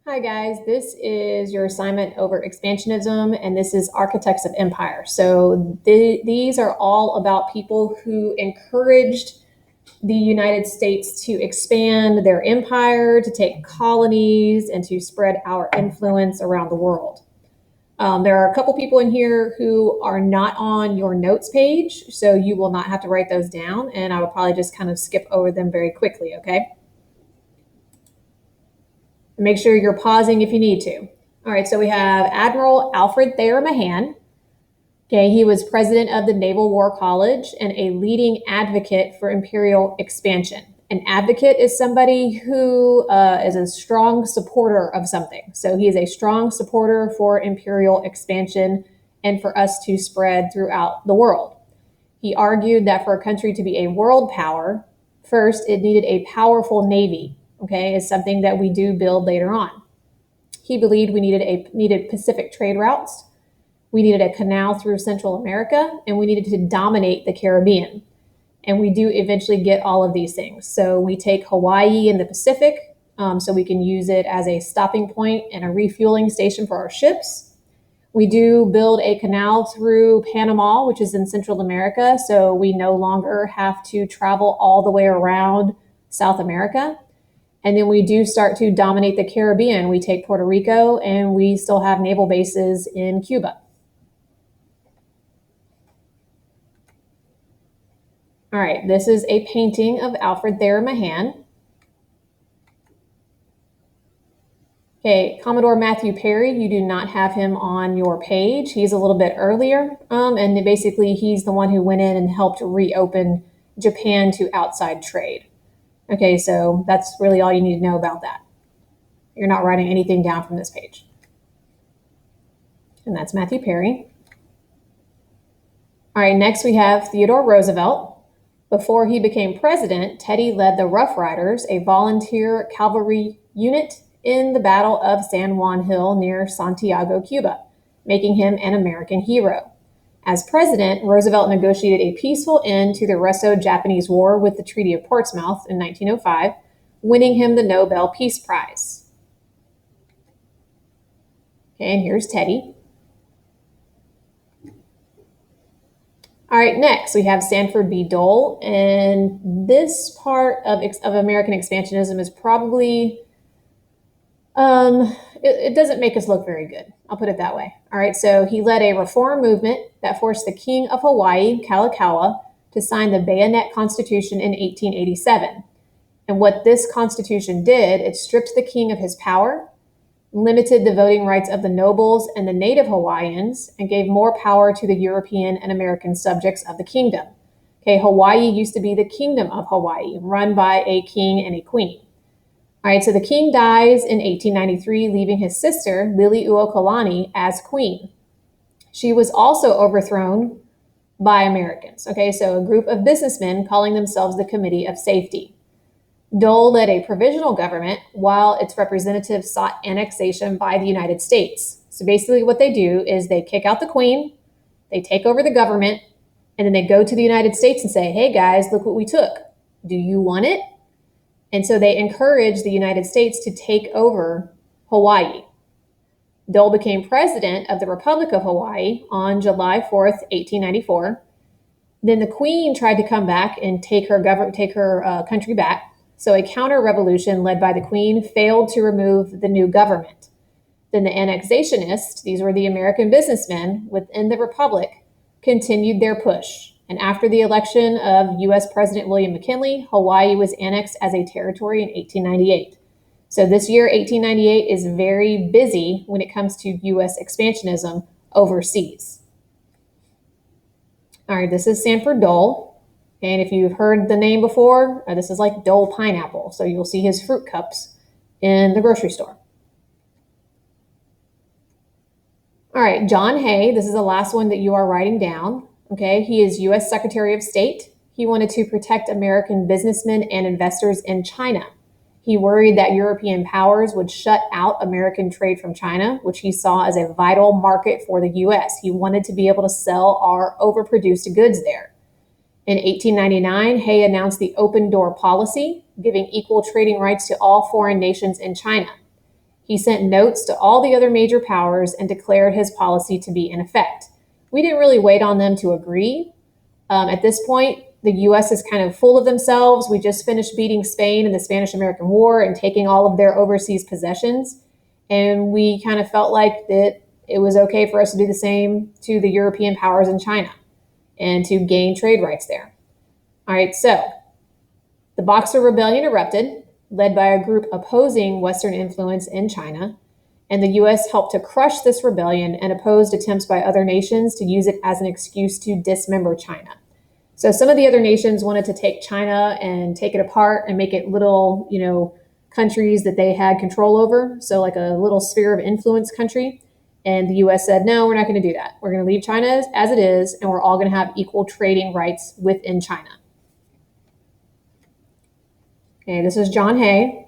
Hi, guys. This is your assignment over expansionism, and this is Architects of Empire. So, these are all about people who encouraged the United States to expand their empire, to take colonies, and to spread our influence around the world. There are a couple people in here who are not on your notes page, so you will not have to write those down, and I will probably just kind of skip over them very quickly, okay? Make sure you're pausing if you need to. All right, so we have Admiral Alfred Thayer Mahan. Okay, he was president of the Naval War College and a leading advocate for imperial expansion. An advocate is somebody who is a strong supporter of something. So he is a strong supporter for imperial expansion and for us to spread throughout the world. He argued that for a country to be a world power, first it needed a powerful navy. Okay, is something that we do build later on. He believed we needed Pacific trade routes, we needed a canal through Central America, and we needed to dominate the Caribbean. And we do eventually get all of these things. So we take Hawaii in the Pacific, so we can use it as a stopping point and a refueling station for our ships. We do build a canal through Panama, which is in Central America, so we no longer have to travel all the way around South America. And then we do start to dominate the Caribbean. We take Puerto Rico, and we still have naval bases in Cuba. All right, this is a painting of Alfred Thayer Mahan. Okay, Commodore Matthew Perry, you do not have him on your page. He's a little bit earlier, and basically he's the one who went in and helped reopen Japan to outside trade. Okay, so that's really all you need to know about that. You're not writing anything down from this page. And that's Matthew Perry. All right, next we have Theodore Roosevelt. Before he became president, Teddy led the Rough Riders, a volunteer cavalry unit in the Battle of San Juan Hill near Santiago, Cuba, making him an American hero. As president, Roosevelt negotiated a peaceful end to the Russo-Japanese War with the Treaty of Portsmouth in 1905, winning him the Nobel Peace Prize. Okay, and here's Teddy. All right, next we have Sanford B. Dole, and this part of American expansionism is probably, it doesn't make us look very good. I'll put it that way. All right, so he led a reform movement that forced the King of Hawaii, Kalakaua, to sign the Bayonet Constitution in 1887. And what this constitution did, it stripped the king of his power, limited the voting rights of the nobles and the native Hawaiians, and gave more power to the European and American subjects of the kingdom. Okay, Hawaii used to be the Kingdom of Hawaii, run by a king and a queen. All right, so the king dies in 1893, leaving his sister, Liliuokalani, as queen. She was also overthrown by Americans. Okay, so a group of businessmen calling themselves the Committee of Safety. Dole led a provisional government while its representatives sought annexation by the United States. So basically, what they do is they kick out the queen, they take over the government, and then they go to the United States and say, hey guys, look what we took. Do you want it? And so they encourage the United States to take over Hawaii. Dole became president of the Republic of Hawaii on July 4th, 1894. Then the queen tried to come back and take her country back. So a counter-revolution led by the queen failed to remove the new government. Then the annexationists, these were the American businessmen within the republic, continued their push. And after the election of U.S. President William McKinley, Hawaii was annexed as a territory in 1898. So this year, 1898, is very busy when it comes to U.S. expansionism overseas. All right, this is Sanford Dole. And if you've heard the name before, this is like Dole Pineapple. So you'll see his fruit cups in the grocery store. All right, John Hay, this is the last one that you are writing down. Okay, he is U.S. Secretary of State. He wanted to protect American businessmen and investors in China. He worried that European powers would shut out American trade from China, which he saw as a vital market for the U.S. He wanted to be able to sell our overproduced goods there. In 1899, Hay announced the open door policy, giving equal trading rights to all foreign nations in China. He sent notes to all the other major powers and declared his policy to be in effect. We didn't really wait on them to agree. At this point, the US is kind of full of themselves. We just finished beating Spain in the Spanish American War and taking all of their overseas possessions. And we kind of felt like that it was okay for us to do the same to the European powers in China and to gain trade rights there. All right, so the Boxer Rebellion erupted, led by a group opposing Western influence in China, and the US helped to crush this rebellion and opposed attempts by other nations to use it as an excuse to dismember China. So some of the other nations wanted to take China and take it apart and make it little, countries that they had control over. So like a little sphere of influence country. And the US said, no, we're not going to do that. We're going to leave China as it is, and we're all going to have equal trading rights within China. Okay, this is John Hay.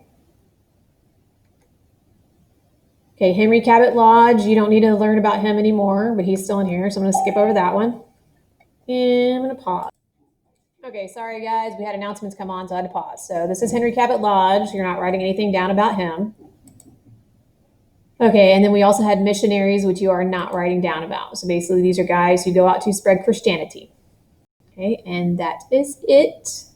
Okay, Henry Cabot Lodge, you don't need to learn about him anymore, but he's still in here, so I'm going to skip over that one. And I'm going to pause. Okay, sorry guys, we had announcements come on, so I had to pause. So this is Henry Cabot Lodge. You're not writing anything down about him. Okay, and then we also had missionaries, which you are not writing down about. So basically, these are guys who go out to spread Christianity. Okay, and that is it.